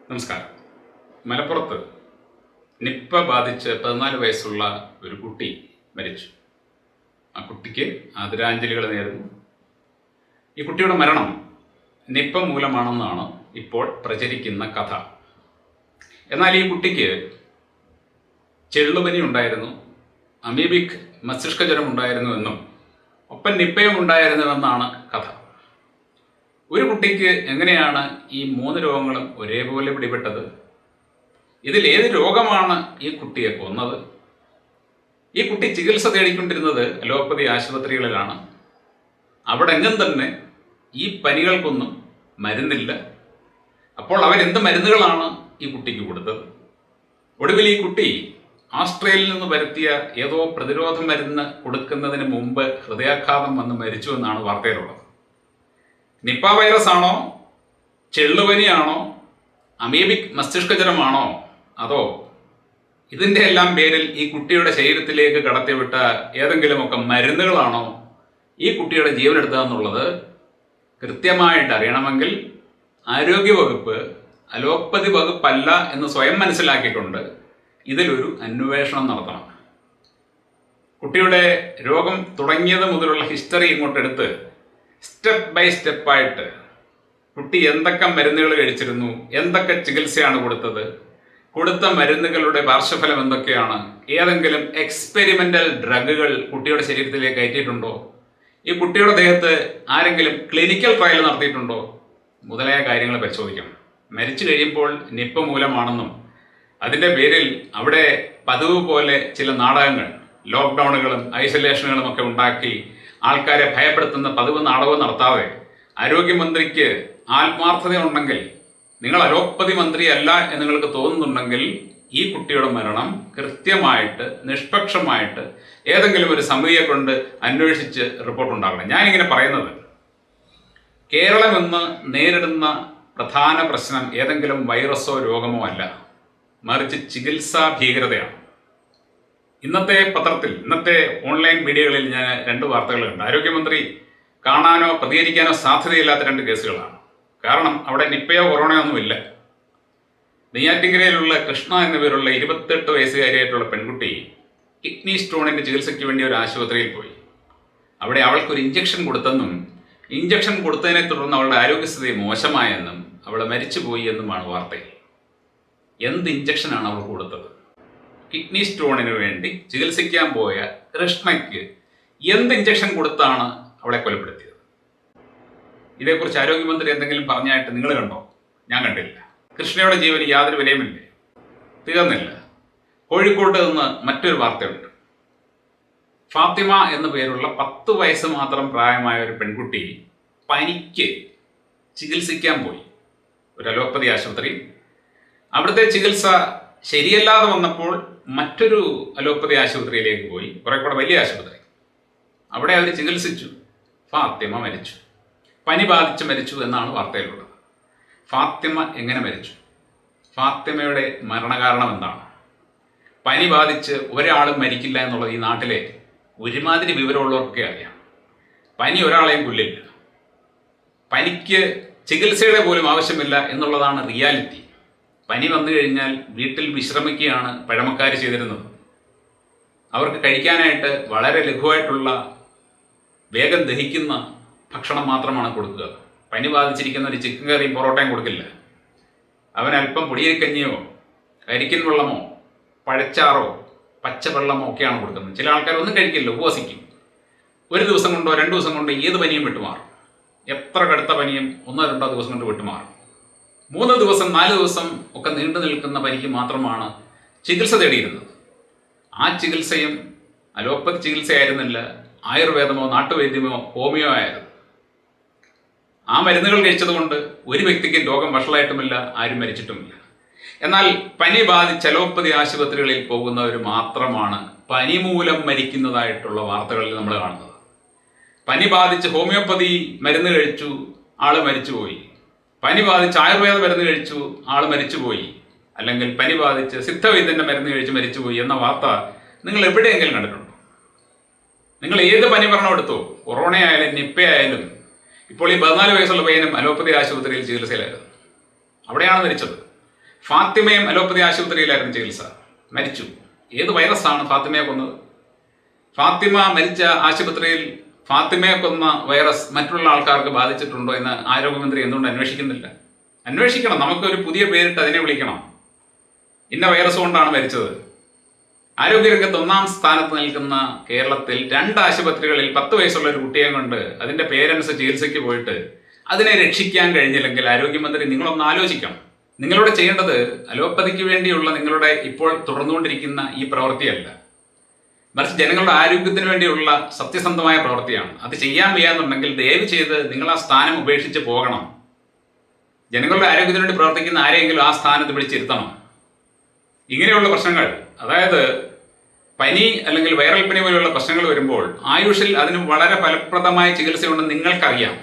നമസ്കാരം. മലപ്പുറത്ത് നിപ്പ ബാധിച്ച് 14 വയസ്സുള്ള ഒരു കുട്ടി മരിച്ചു. ആ കുട്ടിക്ക് ആദരാഞ്ജലികൾ നേരുന്നു. ഈ കുട്ടിയുടെ മരണം നിപ്പ മൂലമാണെന്നാണ് ഇപ്പോൾ പ്രചരിക്കുന്ന കഥ. എന്നാൽ ഈ കുട്ടിക്ക് ചെള്ളുപനി ഉണ്ടായിരുന്നു, അമീബിക് മസ്തിഷ്കജ്വരം ഉണ്ടായിരുന്നു എന്നും ഒപ്പം നിപ്പയും ഉണ്ടായിരുന്നുവെന്നാണ് കഥ. ഒരു കുട്ടിക്ക് എങ്ങനെയാണ് ഈ 3 രോഗങ്ങളും ഒരേപോലെ പിടിപെട്ടത്? ഇതിൽ ഏത് രോഗമാണ് ഈ കുട്ടിയെ കൊന്നത്? ഈ കുട്ടി ചികിത്സ തേടിക്കൊണ്ടിരുന്നത് അലോപ്പതി ആശുപത്രികളിലാണ്. അവിടെ എങ്ങും തന്നെ ഈ പനികൾക്കൊന്നും മരുന്നില്ല. അപ്പോൾ അവരെന്ത് മരുന്നുകളാണ് ഈ കുട്ടിക്ക് കൊടുത്തത്? ഒടുവിൽ ഈ കുട്ടി ആസ്ട്രേലിയയിൽ നിന്ന് വരുത്തിയ ഏതോ പ്രതിരോധ മരുന്ന് കൊടുക്കുന്നതിന് മുമ്പ് ഹൃദയാഘാതം വന്ന് മരിച്ചു എന്നാണ് വാർത്തയിലുള്ളത്. നിപ്പ വൈറസ് ആണോ, ചെള്ളുപനിയാണോ, അമീബിക് മസ്തിഷ്കജ്വരമാണോ, അതോ ഇതിൻ്റെ എല്ലാം പേരിൽ ഈ കുട്ടിയുടെ ശരീരത്തിലേക്ക് കടത്തിവിട്ട ഏതെങ്കിലുമൊക്കെ മരുന്നുകളാണോ ഈ കുട്ടിയുടെ ജീവനെടുത്തുക എന്നുള്ളത് കൃത്യമായിട്ട് അറിയണമെങ്കിൽ ആരോഗ്യവകുപ്പ് അലോപ്പതി വകുപ്പല്ല എന്ന് സ്വയം മനസ്സിലാക്കിക്കൊണ്ട് ഇതിലൊരു അന്വേഷണം നടത്തണം. കുട്ടിയുടെ രോഗം തുടങ്ങിയത് മുതലുള്ള ഹിസ്റ്ററി ഇങ്ങോട്ടെടുത്ത് സ്റ്റെപ്പ് ബൈ സ്റ്റെപ്പായിട്ട് കുട്ടി എന്തൊക്കെ മരുന്നുകൾ കഴിച്ചിരുന്നു, എന്തൊക്കെ ചികിത്സയാണ് കൊടുത്തത്, കൊടുത്ത മരുന്നുകളുടെ പാർശ്വഫലം എന്തൊക്കെയാണ്, ഏതെങ്കിലും എക്സ്പെരിമെൻ്റൽ ഡ്രഗുകൾ കുട്ടിയുടെ ശരീരത്തിലേക്ക് കയറ്റിയിട്ടുണ്ടോ, ഈ കുട്ടിയുടെ ദേഹത്ത് ആരെങ്കിലും ക്ലിനിക്കൽ ട്രയൽ നടത്തിയിട്ടുണ്ടോ മുതലായ കാര്യങ്ങൾ പരിശോധിക്കണം. മരിച്ചു കഴിയുമ്പോൾ നിപ്പ മൂലമാണെന്നും അതിൻ്റെ പേരിൽ അവിടെ പതിവ് പോലെ ചില നാടകങ്ങൾ, ലോക്ക്ഡൗണുകളും ഐസൊലേഷനുകളും ഒക്കെ ഉണ്ടാക്കി ആൾക്കാരെ ഭയപ്പെടുത്തുന്ന പതിവ് നാടകം നടത്താതെ ആരോഗ്യമന്ത്രിക്ക് ആത്മാർത്ഥതയുണ്ടെങ്കിൽ, നിങ്ങൾ അലോപ്പതി മന്ത്രിയല്ല എന്ന് നിങ്ങൾക്ക് തോന്നുന്നുണ്ടെങ്കിൽ ഈ കുട്ടിയുടെ മരണം കൃത്യമായിട്ട് നിഷ്പക്ഷമായിട്ട് ഏതെങ്കിലും ഒരു സമിതിയെ കൊണ്ട് അന്വേഷിച്ച് റിപ്പോർട്ട് ഉണ്ടാകണം. ഞാനിങ്ങനെ പറയുന്നത്, കേരളം ഇന്ന് നേരിടുന്ന പ്രധാന പ്രശ്നം ഏതെങ്കിലും വൈറസോ രോഗമോ അല്ല, മറിച്ച് ചികിത്സാ ഭീകരതയാണ്. ഇന്നത്തെ പത്രത്തിൽ, ഇന്നത്തെ ഓൺലൈൻ മീഡിയകളിൽ ഞാൻ 2 വാർത്തകൾ കണ്ടു. ആരോഗ്യമന്ത്രി കാണാനോ പ്രതികരിക്കാനോ സാധ്യതയില്ലാത്ത 2 കേസുകളാണ്. കാരണം അവിടെ നിപ്പയോ കൊറോണയോ ഒന്നുമില്ല. നെയ്യാറ്റിൻകരയിലുള്ള കൃഷ്ണ എന്ന പേരുള്ള 28 വയസ്സുകാരിയായിട്ടുള്ള പെൺകുട്ടി കിഡ്നി സ്റ്റോണിൻ്റെ ചികിത്സയ്ക്ക് വേണ്ടി ഒരു ആശുപത്രിയിൽ പോയി. അവിടെ അവൾക്കൊരു ഇഞ്ചക്ഷൻ കൊടുത്തെന്നും ഇഞ്ചക്ഷൻ കൊടുത്തതിനെ തുടർന്ന് അവളുടെ ആരോഗ്യസ്ഥിതി മോശമായെന്നും അവൾ മരിച്ചുപോയി എന്നുമാണ് വാർത്തയിൽ. എന്ത് ഇഞ്ചക്ഷനാണ് അവൾ കൊടുത്തത്? കിഡ്നി സ്റ്റോണിന് വേണ്ടി ചികിത്സിക്കാൻ പോയ കൃഷ്ണയ്ക്ക് എന്ത് ഇഞ്ചക്ഷൻ കൊടുത്താണ് അവളെ കൊലപ്പെടുത്തിയത്? ഇതേക്കുറിച്ച് ആരോഗ്യമന്ത്രി എന്തെങ്കിലും പറഞ്ഞായിട്ട് നിങ്ങൾ കണ്ടോ? ഞാൻ കണ്ടില്ല. കൃഷ്ണയുടെ ജീവന് യാതൊരു വിലയുമില്ലേ? തീർന്നില്ല. കോഴിക്കോട്ട് നിന്ന് മറ്റൊരു വാർത്തയുണ്ട്. ഫാത്തിമ എന്ന പേരുള്ള 10 വയസ്സ് മാത്രം പ്രായമായ ഒരു പെൺകുട്ടി പനിക്ക് ചികിത്സിക്കാൻ പോയി ഒരു അലോപ്പതി ആശുപത്രി. അവിടുത്തെ ചികിത്സ ശരിയല്ലാതെ വന്നപ്പോൾ മറ്റൊരു അലോപ്പതി ആശുപത്രിയിലേക്ക് പോയി, കുറെ കൂടെ വലിയ ആശുപത്രി. അവിടെ അവർ ചികിത്സിച്ചു. ഫാത്തിമ മരിച്ചു. പനി ബാധിച്ച് മരിച്ചു എന്നാണ് വാർത്തയിലുള്ളത്. ഫാത്തിമ എങ്ങനെ മരിച്ചു? ഫാത്തിമയുടെ മരണകാരണം എന്താണ്? പനി ബാധിച്ച് ഒരാളും മരിക്കില്ല എന്നുള്ളത് ഈ നാട്ടിലെ ഒരുമാതിരി വിവരമുള്ളവർക്കൊക്കെ അറിയാം. പനി ഒരാളെയും കൊല്ലില്ല. പനിക്ക് ചികിത്സയുടെ പോലും ആവശ്യമില്ല എന്നുള്ളതാണ് റിയാലിറ്റി. പനി വന്നു കഴിഞ്ഞാൽ വീട്ടിൽ വിശ്രമിക്കുകയാണ് പഴമക്കാർ ചെയ്തിരുന്നത്. അവർക്ക് കഴിക്കാനായിട്ട് വളരെ ലഘുവായിട്ടുള്ള വേഗം ദഹിക്കുന്ന ഭക്ഷണം മാത്രമാണ് കൊടുക്കുക. പനി ബാധിച്ചിരിക്കുന്ന ഒരു ചിക്കൻ കറിയും പൊറോട്ടയും കൊടുക്കില്ല. അവനല്പം പൊടിയരിക്കഞ്ഞിയോ കരിക്കിൻ വെള്ളമോ പഴച്ചാറോ പച്ചവെള്ളമോ ഒക്കെയാണ് കൊടുക്കുന്നത്. ചില ആൾക്കാർ ഒന്നും കഴിക്കില്ല, ഉപവസിക്കും. 1 ദിവസം കൊണ്ടോ 2 ദിവസം കൊണ്ടോ ഏത് പനിയും വിട്ടുമാറും. എത്ര കടുത്ത പനിയും 1-2 ദിവസം കൊണ്ട് വിട്ടുമാറും. 3 ദിവസം 4 ദിവസം ഒക്കെ നീണ്ടു നിൽക്കുന്ന പനിക്ക് മാത്രമാണ് ചികിത്സ തേടിയിരുന്നത്. ആ ചികിത്സയും അലോപ്പതി ചികിത്സയായിരുന്നില്ല, ആയുർവേദമോ നാട്ടുവൈദ്യമോ ഹോമിയോ ആയിരുന്നു. ആ മരുന്നുകൾ കഴിച്ചതുകൊണ്ട് ഒരു വ്യക്തിക്കും രോഗം വഷളായിട്ടുമില്ല, ആരും മരിച്ചിട്ടുമില്ല. എന്നാൽ പനി ബാധിച്ച് അലോപ്പതി ആശുപത്രികളിൽ പോകുന്നവർ മാത്രമാണ് പനി മൂലം മരിക്കുന്നതായിട്ടുള്ള വാർത്തകളിൽ നമ്മൾ കാണുന്നത്. പനി ബാധിച്ച് ഹോമിയോപ്പതി മരുന്ന് കഴിച്ചു, ആൾ മരിച്ചുപോയി. പനി ബാധിച്ച് ആയുർവേദ മരുന്ന് കഴിച്ചു, ആൾ മരിച്ചുപോയി. അല്ലെങ്കിൽ പനി ബാധിച്ച് സിദ്ധവൈദ്യൻ്റെ മരുന്ന് കഴിച്ച് മരിച്ചുപോയി എന്ന വാർത്ത നിങ്ങൾ എവിടെയെങ്കിലും കണ്ടിട്ടുണ്ടോ? നിങ്ങൾ ഏത് പനി പറഞ്ഞോ എടുത്തോ, കൊറോണ ആയാലും നിപ്പ ആയാലും. ഇപ്പോൾ ഈ 14 വയസ്സുള്ള പയ്യനും അലോപ്പതി ആശുപത്രിയിൽ ചികിത്സയിലായിരുന്നു. അവിടെയാണ് മരിച്ചത്. ഫാത്തിമയും അലോപ്പതി ആശുപത്രിയിലായിരുന്നു ചികിത്സ. മരിച്ചു. ഏത് വൈറസാണ് ഫാത്തിമയെ കൊന്നത്? ഫാത്തിമ മരിച്ച ആശുപത്രിയിൽ ഫാത്തിമയെ കൊന്ന വൈറസ് മറ്റുള്ള ആൾക്കാർക്ക് ബാധിച്ചിട്ടുണ്ടോ എന്ന് ആരോഗ്യമന്ത്രി എന്തുകൊണ്ട് അന്വേഷിക്കുന്നില്ല? അന്വേഷിക്കണം. നമുക്കൊരു പുതിയ പേരിട്ട് അതിനെ വിളിക്കണം. ഇന്ന വൈറസ് കൊണ്ടാണ് മരിച്ചത്. ആരോഗ്യരംഗത്ത് 1-ാം സ്ഥാനത്ത് നിൽക്കുന്ന കേരളത്തിൽ 2 ആശുപത്രികളിൽ 10 വയസ്സുള്ള ഒരു കുട്ടിയെ കൊണ്ട് അതിൻ്റെ പേരൻസ് ചികിത്സയ്ക്ക് പോയിട്ട് അതിനെ രക്ഷിക്കാൻ കഴിഞ്ഞില്ലെങ്കിൽ ആരോഗ്യമന്ത്രി നിങ്ങളൊന്ന് ആലോചിക്കണം. നിങ്ങളോട് ചെയ്യേണ്ടത് അലോപ്പതിക്ക് വേണ്ടിയുള്ള നിങ്ങളുടെ ഇപ്പോൾ തുടർന്നുകൊണ്ടിരിക്കുന്ന ഈ പ്രവൃത്തിയല്ല, മറിച്ച് ജനങ്ങളുടെ ആരോഗ്യത്തിന് വേണ്ടിയുള്ള സത്യസന്ധമായ പ്രവൃത്തിയാണ്. അത് ചെയ്യാൻ വയ്യാന്നുണ്ടെങ്കിൽ ദയവ് ചെയ്ത് നിങ്ങൾ ആ സ്ഥാനം ഉപേക്ഷിച്ച് പോകണം. ജനങ്ങളുടെ ആരോഗ്യത്തിന് വേണ്ടി പ്രവർത്തിക്കുന്ന ആരെയെങ്കിലും ആ സ്ഥാനത്ത് പിടിച്ചിരുത്തണം. ഇങ്ങനെയുള്ള പ്രശ്നങ്ങൾ, അതായത് പനി അല്ലെങ്കിൽ വൈറൽ പനി പോലെയുള്ള പ്രശ്നങ്ങൾ വരുമ്പോൾ ആയുഷിൽ അതിന് വളരെ ഫലപ്രദമായ ചികിത്സയുണ്ടെന്ന് നിങ്ങൾക്കറിയാം.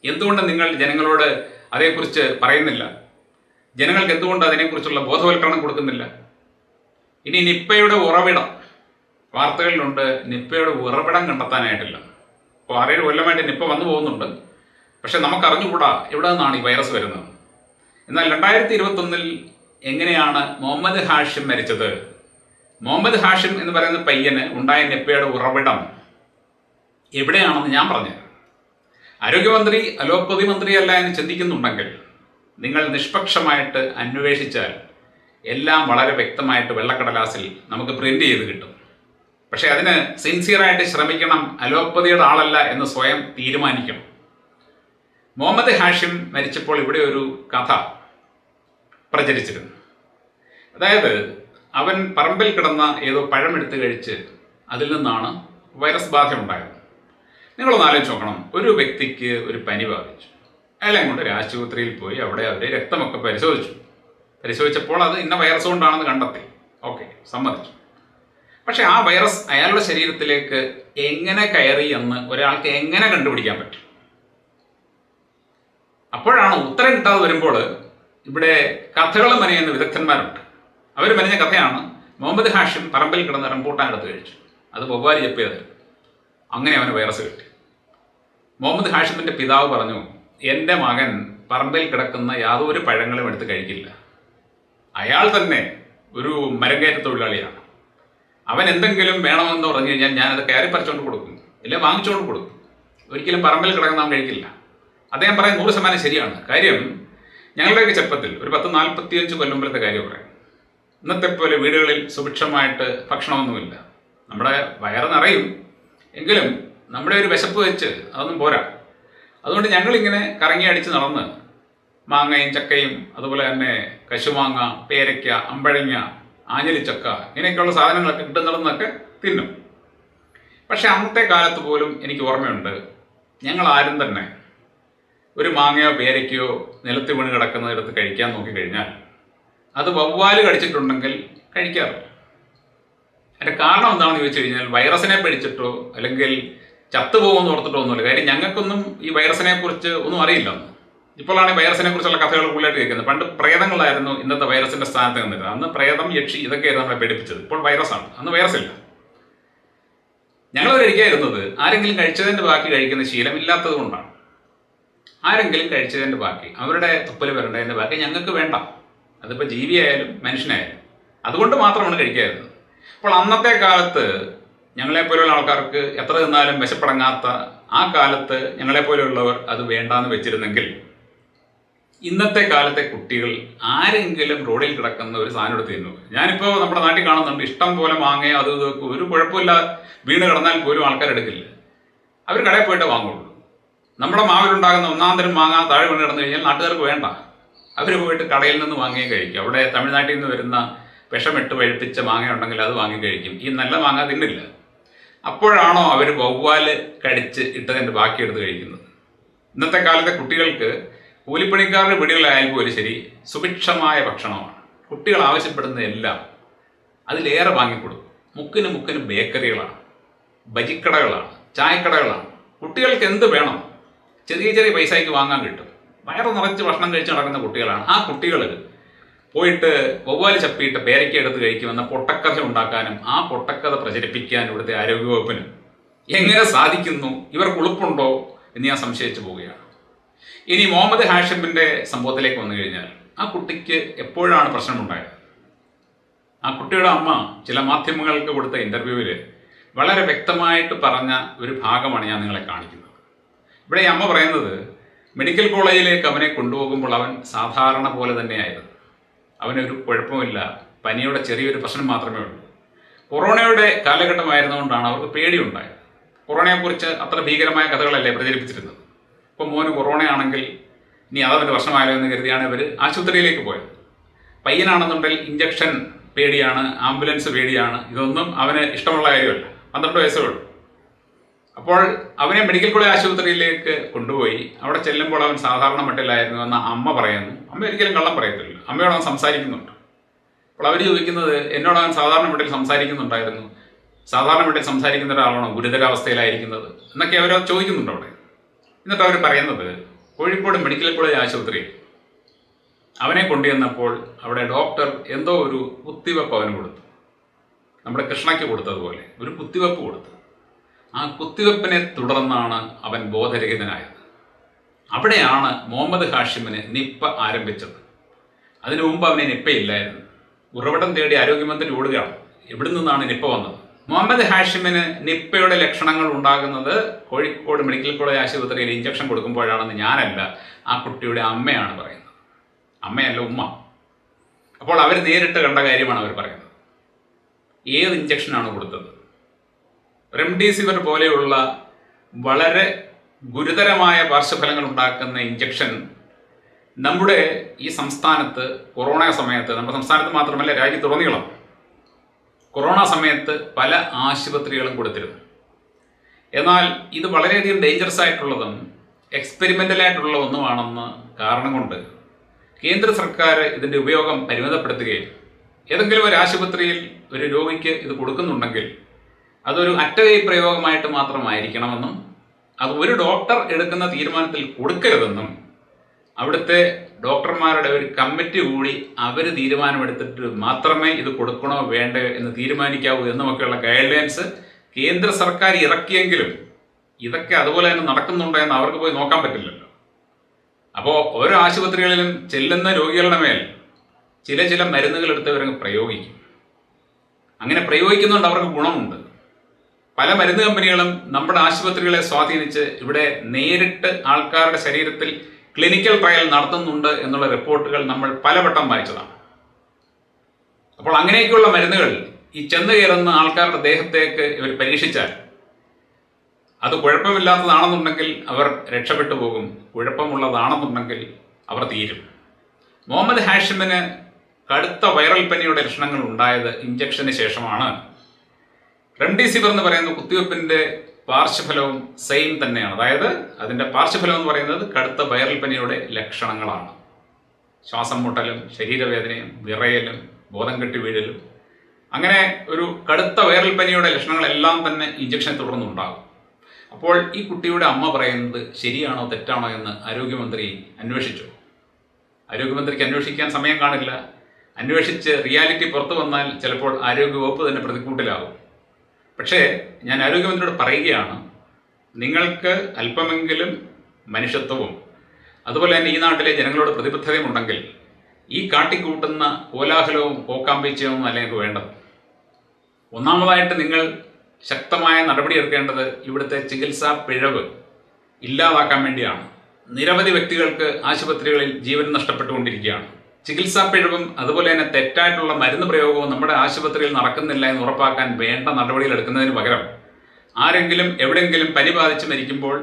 എന്തുകൊണ്ട് നിങ്ങൾ ജനങ്ങളോട് അതേക്കുറിച്ച് പറയുന്നില്ല? ജനങ്ങൾക്ക് എന്തുകൊണ്ട് അതിനെക്കുറിച്ചുള്ള ബോധവൽക്കരണം കൊടുക്കുന്നില്ല? ഇനി നിപ്പയുടെ ഉറവിടം, വാർത്തകളിലുണ്ട് നിപ്പയുടെ ഉറവിടം കണ്ടെത്താനായിട്ടില്ല. അപ്പോൾ 6-7 കൊല്ലമായിട്ട് നിപ്പ വന്നു പോകുന്നുണ്ട്. പക്ഷെ നമുക്കറിഞ്ഞുകൂടാ എവിടെ നിന്നാണ് ഈ വൈറസ് വരുന്നത്. എന്നാൽ 2021 എങ്ങനെയാണ് മുഹമ്മദ് ഹാഷിം മരിച്ചത്? മുഹമ്മദ് ഹാഷിം എന്ന് പറയുന്ന പയ്യന് ഉണ്ടായ നിപ്പയുടെ ഉറവിടം എവിടെയാണെന്ന് ഞാൻ പറഞ്ഞു. ആരോഗ്യമന്ത്രി അലോപ്പതി മന്ത്രിയല്ല എന്ന് ചിന്തിക്കുന്നുണ്ടെങ്കിൽ നിങ്ങൾ നിഷ്പക്ഷമായിട്ട് അന്വേഷിച്ചാൽ എല്ലാം വളരെ വ്യക്തമായിട്ട് വെള്ളക്കടലാസിൽ നമുക്ക് പ്രിന്റ് ചെയ്ത് കിട്ടും. പക്ഷെ അതിന് സിൻസിയറായിട്ട് ശ്രമിക്കണം. അലോപ്പതിയുടെ ആളല്ല എന്ന് സ്വയം തീരുമാനിക്കണം. മുഹമ്മദ് ഹാഷിം മരിച്ചപ്പോൾ ഇവിടെ ഒരു കഥ പ്രചരിച്ചിരുന്നു. അതായത് അവൻ പറമ്പിൽ കിടന്ന ഏതോ പഴമെടുത്ത് കഴിച്ച് അതിൽ നിന്നാണ് വൈറസ് ബാധ ഉണ്ടായത്. നിങ്ങളൊന്ന് ആലോചിച്ച് നോക്കണം. ഒരു വ്യക്തിക്ക് ഒരു പനി ബാധിച്ചു. അയാളെ കൊണ്ട് ഒരു ആശുപത്രിയിൽ പോയി അവിടെ അവർ രക്തമൊക്കെ പരിശോധിച്ചപ്പോൾ അത് ഇന്ന വൈറസ് കൊണ്ടാണെന്ന് കണ്ടെത്തി. ഓക്കെ, സമ്മതിച്ചു. പക്ഷെ ആ വൈറസ് അയാളുടെ ശരീരത്തിലേക്ക് എങ്ങനെ കയറി എന്ന് ഒരാൾക്ക് എങ്ങനെ കണ്ടുപിടിക്കാൻ പറ്റും? അപ്പോഴാണ് ഉത്തരം കിട്ടാതെ വരുമ്പോൾ ഇവിടെ കഥകൾ മെനയുന്ന വിദഗ്ധന്മാരുണ്ട്. അവർ മെനഞ്ഞ കഥയാണ് മുഹമ്മദ് ഹാഷിം പറമ്പിൽ കിടന്ന് റംബൂട്ടാൻ എടുത്ത് കഴിച്ചു. അത് വവ്വാല് ചെപ്പിയത്. അങ്ങനെ അവന് വൈറസ് കിട്ടി. മുഹമ്മദ് ഹാഷിമിൻ്റെ പിതാവ് പറഞ്ഞു, എൻ്റെ മകൻ പറമ്പിൽ കിടക്കുന്ന യാതൊരു പഴങ്ങളും എടുത്ത് കഴിക്കില്ല. അയാൾ തന്നെ ഒരു മരംകയറ്റ തൊഴിലാളിയാണ്. അവൻ എന്തെങ്കിലും വേണമെന്ന് പറഞ്ഞു കഴിഞ്ഞാൽ ഞാനത് കയറി പറിച്ചുകൊണ്ട് കൊടുക്കും, ഇല്ല വാങ്ങിച്ചുകൊണ്ട് കൊടുക്കും. ഒരിക്കലും പറമ്പിൽ കിടക്കുന്നവൻ കഴിക്കില്ല. അദ്ദേഹം പറയാൻ 100% ശരിയാണ്. കാര്യം ഞങ്ങളുടെയൊക്കെ ചെറുപ്പത്തിൽ ഒരു 10-45 കൊല്ലമ്പലത്തെ കാര്യം പറയാം. ഇന്നത്തെ പോലെ വീടുകളിൽ സുഭിക്ഷമായിട്ട് ഭക്ഷണമൊന്നുമില്ല. നമ്മുടെ വയറ് നിറയും, എങ്കിലും നമ്മുടെ ഒരു വിശപ്പ് വെച്ച് അതൊന്നും പോരാ. അതുകൊണ്ട് ഞങ്ങളിങ്ങനെ കറങ്ങി അടിച്ച് നടന്ന് മാങ്ങയും ചക്കയും അതുപോലെ തന്നെ കശുമാങ്ങ, പേരയ്ക്ക, അമ്പഴങ്ങ, ആഞ്ഞിലിച്ചക്ക ഇങ്ങനെയൊക്കെയുള്ള സാധനങ്ങളൊക്കെ കിട്ടുന്നിടന്നൊക്കെ തിന്നും. പക്ഷെ അന്നത്തെ കാലത്ത് പോലും എനിക്ക് ഓർമ്മയുണ്ട്, ഞങ്ങൾ ആരും തന്നെ ഒരു മാങ്ങയോ പേരയ്ക്കയോ നിലത്ത് വീണ് കിടക്കുന്നതിടത്ത് കഴിക്കാൻ നോക്കിക്കഴിഞ്ഞാൽ അത് വവ്വാല് കടിച്ചിട്ടുണ്ടെങ്കിൽ കഴിക്കാറില്ല. അതിൻ്റെ കാരണം എന്താണെന്ന് ചോദിച്ചു കഴിഞ്ഞാൽ വൈറസിനെ പേടിച്ചിട്ടോ അല്ലെങ്കിൽ ചത്തുപോകുമെന്ന് ഓർത്തിട്ടോ ഒന്നുമില്ല. കാര്യം ഞങ്ങൾക്കൊന്നും ഈ വൈറസിനെ കുറിച്ച് ഒന്നും അറിയില്ല. ഇപ്പോഴാണ് വൈറസിനെ കുറിച്ചുള്ള കഥകൾ കൂടുതലായിട്ട് കേൾക്കുന്നത്. പണ്ട് പ്രേതങ്ങളായിരുന്നു ഇന്നത്തെ വൈറസിന്റെ സ്ഥാനത്ത് നിന്നിരുന്നത്. അന്ന് പ്രേതം, യക്ഷി ഇതൊക്കെയായിരുന്നു നമ്മളെ പേടിപ്പിച്ചത്. ഇപ്പോൾ വൈറസാണ്, അന്ന് വൈറസ് ഇല്ല. ഞങ്ങൾ കഴിക്കാതിരുന്നത് ആരെങ്കിലും കഴിച്ചതിൻ്റെ ബാക്കി കഴിക്കുന്ന ശീലമില്ലാത്തത് കൊണ്ടാണ്. ആരെങ്കിലും കഴിച്ചതിൻ്റെ ബാക്കി, അവരുടെ തുപ്പൽ വരേണ്ടതിൻ്റെ ബാക്കി ഞങ്ങൾക്ക് വേണ്ട. അതിപ്പോൾ ജീവിയായാലും മനുഷ്യനായാലും. അതുകൊണ്ട് മാത്രമാണ് കഴിക്കാതിരുന്നത്. അപ്പോൾ അന്നത്തെ കാലത്ത് ഞങ്ങളെപ്പോലെയുള്ള ആൾക്കാർക്ക് എത്ര തിന്നാലും വിശപ്പടങ്ങാത്ത ആ കാലത്ത് ഞങ്ങളെപ്പോലെയുള്ളവർ അത് വേണ്ടാന്ന് വെച്ചിരുന്നെങ്കിൽ ഇന്നത്തെ കാലത്തെ കുട്ടികൾ ആരെങ്കിലും റോഡിൽ കിടക്കുന്ന ഒരു സാധനം എടുത്ത് തിന്നു. ഞാനിപ്പോൾ നമ്മുടെ നാട്ടിൽ കാണുന്നുണ്ട്, ഇഷ്ടം പോലെ മാങ്ങയോ അത് ഇതൊക്കെ ഒരു കുഴപ്പമില്ല വീണ് കിടന്നാൽ പോലും ആൾക്കാർ എടുക്കില്ല. അവർ കടയിൽ പോയിട്ടേ വാങ്ങുള്ളൂ. നമ്മുടെ മാവിലുണ്ടാകുന്ന 1-ാം തരം മാങ്ങ താഴെ വീണ് കിടന്നു കഴിഞ്ഞാൽ നാട്ടുകാർക്ക് വേണ്ട. അവർ പോയിട്ട് കടയിൽ നിന്ന് വാങ്ങുകയും കഴിക്കും. അവിടെ തമിഴ്നാട്ടിൽ നിന്ന് വരുന്ന വിഷമിട്ട് പഴുപ്പിച്ച മാങ്ങ ഉണ്ടെങ്കിൽ അത് വാങ്ങി കഴിക്കും. ഈ നല്ല മാങ്ങ തിന്നില്ല. അപ്പോഴാണോ അവർ വവ്വാല് കടിച്ച് ഇട്ടതിൻ്റെ ബാക്കിയെടുത്ത് കഴിക്കുന്നത്? ഇന്നത്തെ കാലത്തെ കുട്ടികൾക്ക് കൂലിപ്പണിക്കാരുടെ വീടുകളായാൽ പോലും ശരി, സുഭിക്ഷമായ ഭക്ഷണമാണ്. കുട്ടികൾ ആവശ്യപ്പെടുന്ന എല്ലാം അതിലേറെ വാങ്ങിക്കൊടുക്കും. മുക്കിന് ബേക്കറികളാണ്, ബജിക്കടകളാണ്, ചായക്കടകളാണ്. കുട്ടികൾക്ക് എന്ത് വേണം ചെറിയ ചെറിയ പൈസയ്ക്ക് വാങ്ങാൻ കിട്ടും. വയറ് നിറച്ച് ഭക്ഷണം കഴിച്ച് നടക്കുന്ന കുട്ടികളാണ്. ആ കുട്ടികൾ പോയിട്ട് വവ്വാല് ചപ്പിയിട്ട് പേരയ്ക്ക എടുത്ത് കഴിക്കുമെന്ന പൊട്ടക്കഥ ഉണ്ടാക്കാനും ആ പൊട്ടക്കഥ പ്രചരിപ്പിക്കാനും ഇവിടുത്തെ ആരോഗ്യവകുപ്പിന് എങ്ങനെ സാധിക്കുന്നു? ഇവർക്ക് ഉളുപ്പുണ്ടോ എന്ന് ഞാൻ സംശയിച്ചു പോവുകയാണ്. ഇനി മുഹമ്മദ് ഹാഷിമിൻ്റെ സംഭവത്തിലേക്ക് വന്നു കഴിഞ്ഞാൽ, ആ കുട്ടിക്ക് എപ്പോഴാണ് പ്രശ്നമുണ്ടായത്? ആ കുട്ടിയുടെ അമ്മ ചില മാധ്യമങ്ങൾക്ക് കൊടുത്ത ഇൻ്റർവ്യൂവിൽ വളരെ വ്യക്തമായിട്ട് പറഞ്ഞ ഒരു ഭാഗമാണ് ഞാൻ നിങ്ങളെ കാണിക്കുന്നത്. ഇവിടെ ഈ അമ്മ പറയുന്നത്, മെഡിക്കൽ കോളേജിലേക്ക് അവനെ കൊണ്ടുപോകുമ്പോൾ അവൻ സാധാരണ പോലെ തന്നെയായിരുന്നു. അവനൊരു കുഴപ്പമില്ല, പനിയുടെ ചെറിയൊരു പ്രശ്നം മാത്രമേ ഉള്ളൂ. കൊറോണയുടെ കാലഘട്ടമായിരുന്നുകൊണ്ടാണ് അവർക്ക് പേടിയുണ്ടായത്. കൊറോണയെക്കുറിച്ച് അത്ര ഭീകരമായ കഥകളല്ലേ പ്രചരിപ്പിച്ചിരുന്നത്. ഇപ്പോൾ മോന് കൊറോണയാണെങ്കിൽ ഇനി അതവൻ്റെ പ്രശ്നമായാലോ എന്ന് കരുതിയാണ് ഇവർ ആശുപത്രിയിലേക്ക് പോയത്. പയ്യനാണെന്നുണ്ടെങ്കിൽ ഇഞ്ചക്ഷൻ പേടിയാണ്, ആംബുലൻസ് പേടിയാണ്. ഇതൊന്നും അവന് ഇഷ്ടമുള്ള കാര്യമല്ല. 12 വയസ്സേ ഉള്ളൂ. അപ്പോൾ അവനെ മെഡിക്കൽ കോളേജ് ആശുപത്രിയിലേക്ക് കൊണ്ടുപോയി. അവിടെ ചെല്ലുമ്പോൾ അവൻ സാധാരണ മട്ടിലായിരുന്നു എന്ന് അമ്മ പറയുന്നു. അമ്മ ഒരിക്കലും കള്ളം പറയത്തില്ല. അമ്മയോട് അവൻ സംസാരിക്കുന്നുണ്ട്. അപ്പോൾ അവർ ചോദിക്കുന്നത്, എന്നോട് അവൻ സാധാരണ മട്ടിൽ സംസാരിക്കുന്നുണ്ടായിരുന്നു, സാധാരണ മട്ടിൽ സംസാരിക്കുന്ന ഒരാളാണോ ഗുരുതരാവസ്ഥയിലായിരിക്കുന്നത് എന്നൊക്കെ അവർ ചോദിക്കുന്നുണ്ട് അവിടെ. എന്നിട്ട് അവർ പറയുന്നത്, കോഴിക്കോട് മെഡിക്കൽ കോളേജ് ആശുപത്രിയിൽ അവനെ കൊണ്ടുവന്നപ്പോൾ അവിടെ ഡോക്ടർ എന്തോ ഒരു കുത്തിവെപ്പ് അവന് കൊടുത്തു. നമ്മുടെ കൃഷ്ണയ്ക്ക് കൊടുത്തതുപോലെ ഒരു കുത്തിവെപ്പ് കൊടുത്തു. ആ കുത്തിവെപ്പിനെ തുടർന്നാണ് അവൻ ബോധരഹിതനായത്. അവിടെയാണ് മുഹമ്മദ് ഹാഷിമിന് നിപ്പ ആരംഭിച്ചത്. അതിനു മുമ്പ് അവന് നിപ്പയില്ലായിരുന്നു. ഉറവിടം തേടി ആരോഗ്യമന്ത്രി ഓടുകയാണ്, എവിടെ നിന്നാണ് നിപ്പ വന്നത്. മുഹമ്മദ് ഹാഷിമിന് നിപ്പയുടെ ലക്ഷണങ്ങൾ ഉണ്ടാകുന്നത് കോഴിക്കോട് മെഡിക്കൽ കോളേജ് ആശുപത്രിയിൽ ഇഞ്ചക്ഷൻ കൊടുക്കുമ്പോഴാണെന്ന് ഞാനല്ല, ആ കുട്ടിയുടെ അമ്മയാണ് പറയുന്നത്. അമ്മയല്ല, ഉമ്മ. അപ്പോൾ അവർ നേരിട്ട് കണ്ട കാര്യമാണ് അവർ പറയുന്നത്. ഏത് ഇഞ്ചക്ഷനാണ് കൊടുത്തത്? റെംഡെസിവിർ പോലെയുള്ള വളരെ ഗുരുതരമായ പാർശ്വഫലങ്ങൾ ഉണ്ടാക്കുന്ന ഇഞ്ചക്ഷൻ നമ്മുടെ ഈ സംസ്ഥാനത്ത് കൊറോണ സമയത്ത്, നമ്മുടെ സംസ്ഥാനത്ത് മാത്രമല്ല രാജ്യത്തുടനീളം കൊറോണ സമയത്ത് പല ആശുപത്രികളും കൊടുത്തിരുന്നു. എന്നാൽ ഇത് വളരെയധികം ഡേഞ്ചറസ് ആയിട്ടുള്ളതും എക്സ്പെരിമെൻ്റലായിട്ടുള്ള ഒന്നുമാണെന്ന് കാരണം കൊണ്ട് കേന്ദ്ര സർക്കാർ ഇതിൻ്റെ ഉപയോഗം പരിമിതപ്പെടുത്തുകയും ഏതെങ്കിലും ഒരു ആശുപത്രിയിൽ ഒരു രോഗിക്ക് ഇത് കൊടുക്കുന്നുണ്ടെങ്കിൽ അതൊരു അറ്റകൈ പ്രയോഗമായിട്ട് മാത്രമായിരിക്കണമെന്നും അത് ഒരു ഡോക്ടർ എടുക്കുന്ന തീരുമാനത്തിൽ കൊടുക്കരുതെന്നും അവിടുത്തെ ഡോക്ടർമാരുടെ ഒരു കമ്മിറ്റി കൂടി അവർ തീരുമാനമെടുത്തിട്ട് മാത്രമേ ഇത് കൊടുക്കണോ വേണ്ടയോ എന്ന് തീരുമാനിക്കാവൂ എന്നുമൊക്കെയുള്ള ഗൈഡ് ലൈൻസ് കേന്ദ്ര സർക്കാർ ഇറക്കിയെങ്കിലും ഇതൊക്കെ അതുപോലെ തന്നെ നടക്കുന്നുണ്ടോ എന്ന് അവർക്ക് പോയി നോക്കാൻ പറ്റില്ലല്ലോ. അപ്പോൾ ഓരോ ആശുപത്രികളിലും ചെല്ലുന്ന രോഗികളുടെ മേൽ ചില മരുന്നുകൾ എടുത്തവരങ്ങ് പ്രയോഗിക്കും. അങ്ങനെ പ്രയോഗിക്കുന്നുണ്ട്, അവർക്ക് ഗുണമുണ്ട്. പല മരുന്ന് കമ്പനികളും നമ്മുടെ ആശുപത്രികളെ സ്വാധീനിച്ച് ഇവിടെ നേരിട്ട് ആൾക്കാരുടെ ശരീരത്തിൽ ക്ലിനിക്കൽ ട്രയൽ നടത്തുന്നുണ്ട് എന്നുള്ള റിപ്പോർട്ടുകൾ നമ്മൾ പലവട്ടം വായിച്ചതാണ്. അപ്പോൾ അങ്ങനെയൊക്കെയുള്ള മരുന്നുകൾ ഈ ചെന്ന് കയറുന്ന ആൾക്കാരുടെ ദേഹത്തേക്ക് ഇവർ പരീക്ഷിച്ചാൽ അത് കുഴപ്പമില്ലാത്തതാണെന്നുണ്ടെങ്കിൽ അവർ രക്ഷപ്പെട്ടു പോകും, കുഴപ്പമുള്ളതാണെന്നുണ്ടെങ്കിൽ അവർ തീരും. മുഹമ്മദ് ഹാഷിമിന് കടുത്ത വൈറൽ പനിയുടെ ലക്ഷണങ്ങൾ ഉണ്ടായത് ഇഞ്ചക്ഷന് ശേഷമാണ്. റെംഡെസിവിർ എന്ന് പറയുന്ന കുത്തിവെപ്പിൻ്റെ പാർശ്വഫലവും സെയിം തന്നെയാണ്. അതായത് അതിൻ്റെ പാർശ്വഫലം എന്ന് പറയുന്നത് കടുത്ത വൈറൽ പനിയുടെ ലക്ഷണങ്ങളാണ്. ശ്വാസം മുട്ടലും ശരീരവേദനയും വിറയലും ബോധം കെട്ടി വീഴലും, അങ്ങനെ ഒരു കടുത്ത വൈറൽ പനിയുടെ ലക്ഷണങ്ങളെല്ലാം തന്നെ ഇഞ്ചക്ഷനെ തുടർന്നുണ്ടാകും. അപ്പോൾ ഈ കുട്ടിയുടെ അമ്മ പറയുന്നത് ശരിയാണോ തെറ്റാണോ എന്ന് ആരോഗ്യമന്ത്രി അന്വേഷിച്ചു. ആരോഗ്യമന്ത്രിക്ക് അന്വേഷിക്കാൻ സമയം കാണില്ല. അന്വേഷിച്ച് റിയാലിറ്റി പുറത്തു വന്നാൽ ചിലപ്പോൾ ആരോഗ്യവകുപ്പ് തന്നെ പ്രതിക്കൂട്ടിലാവും. പക്ഷേ ഞാൻ ആരോഗ്യമന്ത്രിയോട് പറയുകയാണ്, നിങ്ങൾക്ക് അല്പമെങ്കിലും മനുഷ്യത്വവും അതുപോലെ തന്നെ ഈ നാട്ടിലെ ജനങ്ങളോട് പ്രതിബദ്ധതയും ഉണ്ടെങ്കിൽ ഈ കാട്ടിക്കൂട്ടുന്ന കോലാഹലവും കോക്കാമ്പീച്ചയും അല്ല നിങ്ങൾക്ക് വേണ്ടത്. ഒന്നാമതായിട്ട് നിങ്ങൾ ശക്തമായ നടപടിയെടുക്കേണ്ടത് ഇവിടുത്തെ ചികിത്സാ പിഴവ് ഇല്ലാതാക്കാൻ വേണ്ടിയാണ്. നിരവധി വ്യക്തികൾക്ക് ആശുപത്രികളിൽ ജീവൻ നഷ്ടപ്പെട്ടുകൊണ്ടിരിക്കുകയാണ്. ചികിത്സാ പിഴവും അതുപോലെ തന്നെ തെറ്റായിട്ടുള്ള മരുന്ന് പ്രയോഗവും നമ്മുടെ ആശുപത്രിയിൽ നടക്കുന്നില്ല എന്ന് ഉറപ്പാക്കാൻ വേണ്ട നടപടികൾ എടുക്കുന്നതിന് പകരം ആരെങ്കിലും എവിടെയെങ്കിലും പനി ബാധിച്ച് മരിക്കുമ്പോൾ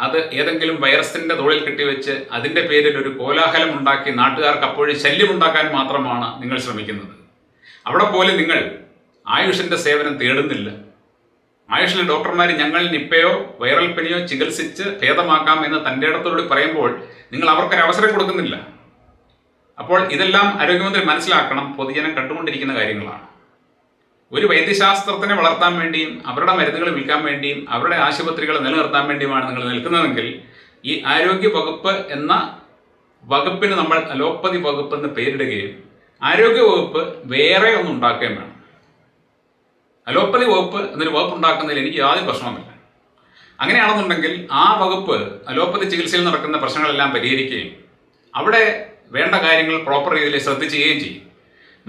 അത് ഏതെങ്കിലും വൈറസിൻ്റെ തോളിൽ കെട്ടിവെച്ച് അതിൻ്റെ പേരിൽ ഒരു കോലാഹലം ഉണ്ടാക്കി നാട്ടുകാർക്ക് അപ്പോഴും ശല്യമുണ്ടാക്കാൻ മാത്രമാണ് നിങ്ങൾ ശ്രമിക്കുന്നത്. അവിടെ പോലും നിങ്ങൾ ആയുഷിൻ്റെ സേവനം തേടുന്നില്ല. ആയുഷിലെ ഡോക്ടർമാർ ഞങ്ങൾ നിപ്പയോ വൈറൽ പനിയോ ചികിത്സിച്ച് ഭേദമാക്കാം എന്ന് തൻ്റെ ഇടത്തോട് പറയുമ്പോൾ നിങ്ങൾ അവർക്കൊരു അവസരം കൊടുക്കുന്നില്ല. അപ്പോൾ ഇതെല്ലാം ആരോഗ്യമന്ത്രി മനസ്സിലാക്കണം, പൊതുജനം കണ്ടുകൊണ്ടിരിക്കുന്ന കാര്യങ്ങളാണ്. ഒരു വൈദ്യശാസ്ത്രത്തിനെ വളർത്താൻ വേണ്ടിയും അവരുടെ മരുന്നുകൾ വിൽക്കാൻ വേണ്ടിയും അവരുടെ ആശുപത്രികൾ നിലനിർത്താൻ വേണ്ടിയുമാണ് നിങ്ങൾ നിൽക്കുന്നതെങ്കിൽ ഈ ആരോഗ്യ വകുപ്പ് എന്ന വകുപ്പിന് നമ്മൾ അലോപ്പതി വകുപ്പ് എന്ന് പേരിടുകയും ആരോഗ്യ വകുപ്പ് വേറെ ഒന്ന് ഉണ്ടാക്കുകയും വേണം. അലോപ്പതി വകുപ്പ് എന്നൊരു വകുപ്പ് ഉണ്ടാക്കുന്നതിൽ എനിക്ക് യാതൊരു പ്രശ്നവുമില്ല. അങ്ങനെയാണെന്നുണ്ടെങ്കിൽ ആ വകുപ്പ് അലോപ്പതി ചികിത്സയിൽ നടക്കുന്ന പ്രശ്നങ്ങളെല്ലാം പരിഹരിക്കുകയും അവിടെ വേണ്ട കാര്യങ്ങൾ പ്രോപ്പർ രീതിയിൽ ശ്രദ്ധിച്ച് ചെയ്യുകയും ചെയ്യും.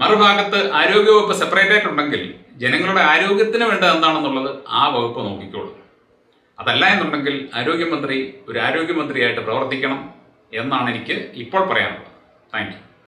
മറുഭാഗത്ത് ആരോഗ്യവകുപ്പ് സെപ്പറേറ്റ് ആയിട്ടുണ്ടെങ്കിൽ ജനങ്ങളുടെ ആരോഗ്യത്തിന് വേണ്ടത് എന്താണെന്നുള്ളത് ആ വകുപ്പ് നോക്കിക്കോളും. അതല്ല എന്നുണ്ടെങ്കിൽ ആരോഗ്യമന്ത്രി ഒരു ആരോഗ്യമന്ത്രിയായിട്ട് പ്രവർത്തിക്കണം എന്നാണ് എനിക്ക് ഇപ്പോൾ പറയാനുള്ളത്. Thank you.